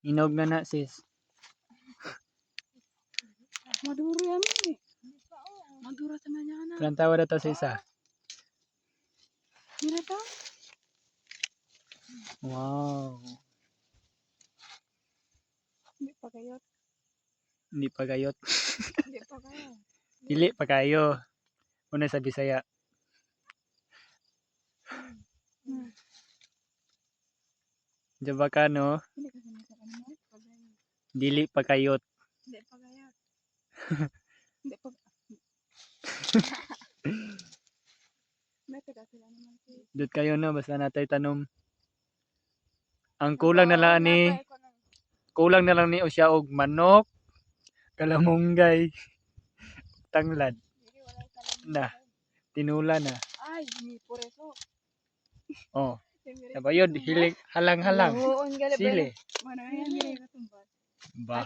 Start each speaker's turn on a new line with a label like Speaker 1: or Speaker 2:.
Speaker 1: Inog na sis.
Speaker 2: Maduro yan eh. Maduro naman yan na.
Speaker 1: Ilang tawa na to sis ah?
Speaker 2: Mira to.
Speaker 1: Wow.
Speaker 2: Hindi pa kayot.
Speaker 1: Hindi pa gayot.
Speaker 2: Hindi pa kayo.
Speaker 1: Dili pa kayo. Una sa Bisaya. Diba ka no?
Speaker 2: Hindi kasi nasa kanimo.
Speaker 1: Dili pa kayot.
Speaker 2: Hindi pa kayot. Hindi pa. May taga sila naman si.
Speaker 1: Dut kayo no, basta natay tanom. Ang kulang na lang ni siya og manok, kalamunggay, tanglad. Na, tinula na.
Speaker 2: Ay, ni por eso.
Speaker 1: Oh. Sabayod, hilig, halang-halang.
Speaker 2: Oo,
Speaker 1: Sili.
Speaker 2: Mano yan, hindi ka tumbat.
Speaker 1: Ba.